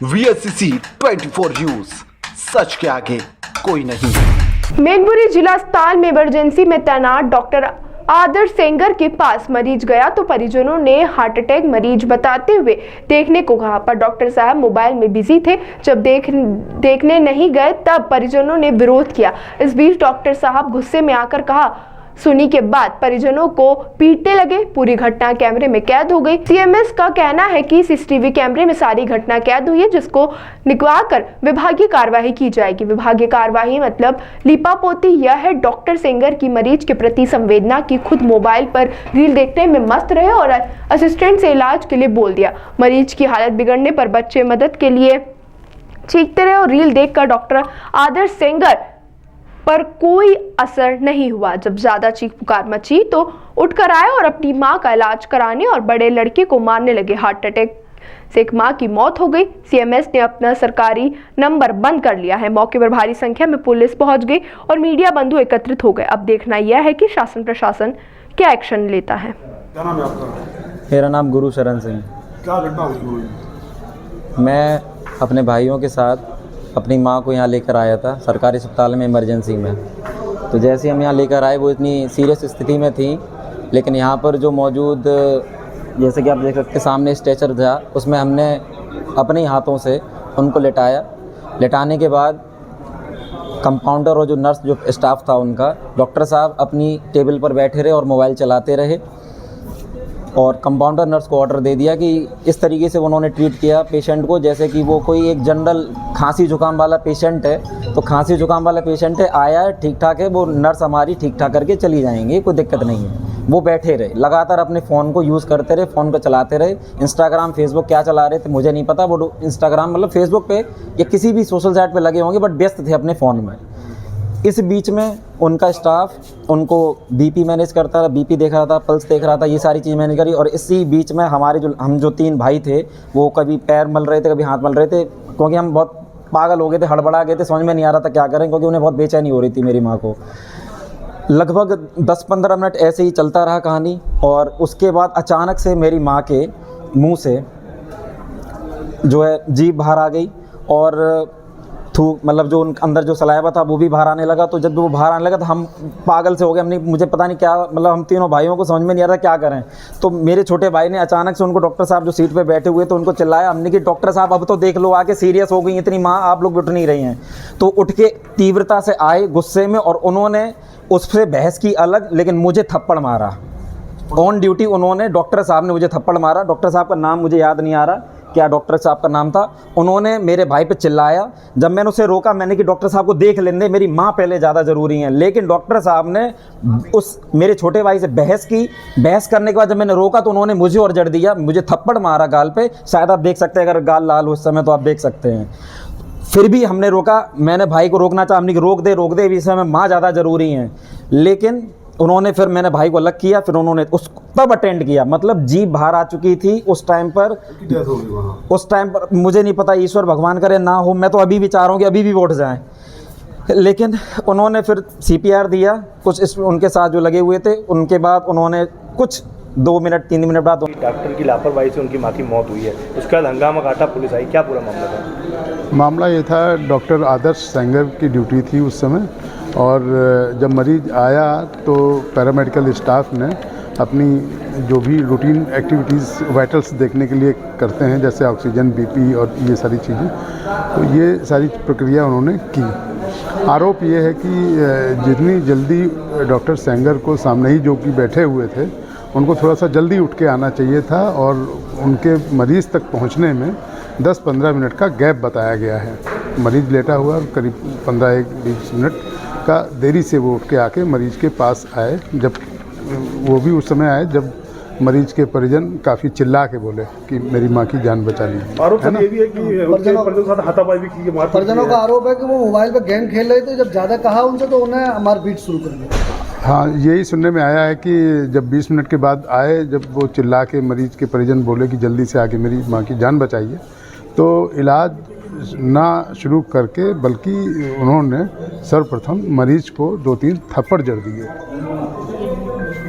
VSCC 24 news, सच के आगे कोई नहीं। मैनपुरी जिला अस्पताल में इमरजेंसी में तैनात डॉक्टर आदर्श सेंगर के पास मरीज गया तो परिजनों ने हार्ट अटैक मरीज बताते हुए देखने को कहा, पर डॉक्टर साहब मोबाइल में बिजी थे। जब देखने नहीं गए तब परिजनों ने विरोध किया। इस बीच डॉक्टर साहब गुस्से में आकर कहा सुनी के बाद परिजनों को पीटने लगे। पूरी घटना कैमरे में कैद हो गई। CMS का कहना है कि CCTV कैमरे में सारी घटना कैद हुई है, जिसको निकलवाकर विभागीय कार्यवाही की जाएगी। विभागीय कार्यवाही मतलब लीपापोती। यह है डॉक्टर सेंगर की मरीज के प्रति संवेदना की खुद मोबाइल पर रील देखने में मस्त रहे और असिस्टेंट से इलाज के लिए बोल दिया। मरीज की हालत बिगड़ने पर बच्चे मदद के लिए चीखते रहे और रील देखकर डॉक्टर आदर्श सेंगर पर कोई असर नहीं हुआ। जब ज्यादा चीख पुकार मची तो उठकर आए और अपनी मां का इलाज कराने और बड़े लड़के को मारने लगे। हार्ट अटैक से एक मां की मौत हो गई। CMS ने अपना सरकारी नंबर बंद कर लिया है। मौके पर भारी संख्या में पुलिस पहुंच गई और मीडिया बंधु एकत्रित हो गए। अब देखना यह है कि शासन प्रशासन क्या एक्शन लेता है। क्या नाम है आपका? मेरा नाम गुरु शरण सिंह। क्या घटना हुई गुरु? मैं अपने भाइयों के साथ अपनी माँ को यहाँ लेकर आया था सरकारी अस्पताल में इमरजेंसी में। तो जैसे हम यहाँ लेकर आए वो इतनी सीरियस स्थिति में थी, लेकिन यहाँ पर जो मौजूद जैसे कि आप देख सकते सामने स्ट्रेचर था, उसमें हमने अपने हाथों से उनको लेटाया। लेटाने के बाद कंपाउंडर और जो नर्स जो स्टाफ था उनका, डॉक्टर साहब अपनी टेबल पर बैठे रहे और मोबाइल चलाते रहे और कंपाउंडर नर्स को ऑर्डर दे दिया कि इस तरीके से उन्होंने ट्रीट किया पेशेंट को जैसे कि वो कोई एक जनरल खांसी जुकाम वाला पेशेंट है। तो खांसी जुकाम वाला पेशेंट है, आया है, ठीक ठाक है, वो नर्स हमारी ठीक ठाक करके चली जाएंगी, कोई दिक्कत नहीं है। वो बैठे रहे, लगातार अपने फ़ोन को यूज़ करते रहे, फ़ोन को चलाते रहे। इंस्टाग्राम फेसबुक क्या चला रहे थे मुझे नहीं पता, वो इंस्टाग्राम मतलब फेसबुक पे या किसी भी सोशल साइट पे लगे होंगे, बट व्यस्त थे अपने फ़ोन में। इस बीच में उनका स्टाफ उनको BP मैनेज करता रहा, BP देख रहा था, पल्स देख रहा था, ये सारी चीज़ मैंने करी। और इसी बीच में हमारे हम जो 3 भाई थे वो कभी पैर मल रहे थे, कभी हाथ मल रहे थे, क्योंकि हम बहुत पागल हो गए थे, हड़बड़ा गए थे, समझ में नहीं आ रहा था क्या करें, क्योंकि उन्हें बहुत बेचैनी हो रही थी मेरी माँ को। लगभग 10-15 मिनट ऐसे ही चलता रहा कहानी और उसके बाद अचानक से मेरी माँ के मुँह से जो है जीभ बाहर आ गई और थूक मतलब जो अंदर जो सलाइवा था वो भी बाहर आने लगा। तो जब वो बाहर आने लगा तो हम पागल से हो गए। हमने मुझे पता नहीं क्या मतलब हम तीनों भाइयों को समझ में नहीं आ रहा क्या करें। तो मेरे छोटे भाई ने अचानक से उनको डॉक्टर साहब जो सीट पे बैठे हुए तो उनको चिल्लाया हमने कि डॉक्टर साहब अब तो देख लो आके, सीरियस हो गई इतनी माँ, आप लोग उठ नहीं रही हैं। तो उठ के तीव्रता से आए गुस्से में और उन्होंने उससे बहस की अलग, लेकिन मुझे थप्पड़ मारा ऑन ड्यूटी। उन्होंने डॉक्टर साहब ने मुझे थप्पड़ मारा। डॉक्टर साहब का नाम मुझे याद नहीं आ रहा क्या डॉक्टर साहब का नाम था। उन्होंने मेरे भाई पे चिल्लाया। जब मैंने उसे रोका, मैंने कि डॉक्टर साहब को देख लेने, मेरी माँ पहले ज़्यादा ज़रूरी है। लेकिन डॉक्टर साहब ने उस मेरे छोटे भाई से बहस की। बहस करने के बाद जब मैंने रोका तो उन्होंने मुझे और जड़ दिया, मुझे थप्पड़ मारा गाल पे। शायद आप देख सकते हैं, अगर गाल लाल हो उस समय तो आप देख सकते हैं। फिर भी हमने रोका, मैंने भाई को रोकना चाहा, हमने कि रोक दे, इस समय माँ ज़्यादा ज़रूरी हैं। लेकिन उन्होंने फिर मैंने भाई को अलग किया, फिर उन्होंने उस तब अटेंड किया। मतलब जीभ बाहर आ चुकी थी उस टाइम पर। उस टाइम पर मुझे नहीं पता, ईश्वर भगवान करे ना हो, मैं तो अभी भी चाह रहा हूँ कि अभी भी वो उठ जाएं। लेकिन उन्होंने फिर CPR दिया कुछ उनके साथ जो लगे हुए थे। उनके बाद उन्होंने कुछ 2 मिनट 3 मिनट बाद डॉक्टर की लापरवाही से उनकी माँ की मौत हुई है। उसके बाद हंगामा काटा, पुलिस आई, क्या पूरा मामला था? मामला ये था, डॉक्टर आदर्श सेंगर की ड्यूटी थी उस समय और जब मरीज आया तो पैरामेडिकल स्टाफ ने अपनी जो भी रूटीन एक्टिविटीज़ वाइटल्स देखने के लिए करते हैं, जैसे ऑक्सीजन, BP और ये सारी चीज़ें, तो ये सारी प्रक्रिया उन्होंने की। आरोप ये है कि जितनी जल्दी डॉक्टर सेंगर को सामने ही जो कि बैठे हुए थे उनको थोड़ा सा जल्दी उठ के आना चाहिए था और उनके मरीज़ तक पहुंचने में 10-15 मिनट का गैप बताया गया है। मरीज़ लेटा हुआ और करीब 15-20 मिनट का देरी से वो उठ के आके मरीज़ के पास आए। जब वो भी उस समय आए जब मरीज के परिजन काफ़ी चिल्ला के बोले कि मेरी माँ की जान बचा ली। आरोप ये भी है कि परिजनों के साथ हाथापाई भी की, परिजनों का आरोप है कि वो मोबाइल पर गेम खेल रहे थे। जब ज़्यादा कहा उनसे तो उन्हें मारपीट शुरू कर दी। हाँ, यही सुनने में आया है कि जब 20 मिनट के बाद आए, जब वो चिल्ला के मरीज के परिजन बोले कि जल्दी से आके मेरी माँ की जान बचाइए, तो इलाज ना शुरू करके बल्कि उन्होंने सर्वप्रथम मरीज को 2-3 थप्पड़ जड़ दिए।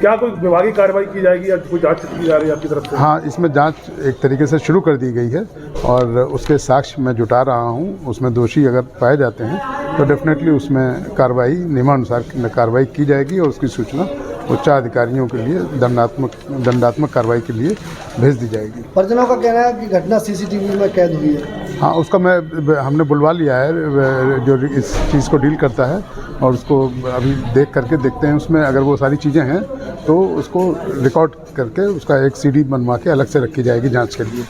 क्या कोई विभागीय कार्रवाई की जाएगी या कोई जांच की जा रही है आपकी तरफ से? हाँ, इसमें जांच एक तरीके से शुरू कर दी गई है और उसके साक्ष्य मैं जुटा रहा हूँ। उसमें दोषी अगर पाए जाते हैं तो डेफिनेटली उसमें कार्रवाई नियमानुसार कार्रवाई की जाएगी और उसकी सूचना उच्च अधिकारियों के लिए दंडात्मक कार्रवाई के लिए भेज दी जाएगी। परिजनों का कहना है कि घटना सीसीटीवी में कैद हुई है। हाँ, उसका हमने बुलवा लिया है जो इस चीज़ को डील करता है और उसको अभी देख करके देखते हैं उसमें अगर वो सारी चीज़ें हैं तो उसको रिकॉर्ड करके उसका एक सीडी बनवा के अलग से रखी जाएगी जांच के लिए।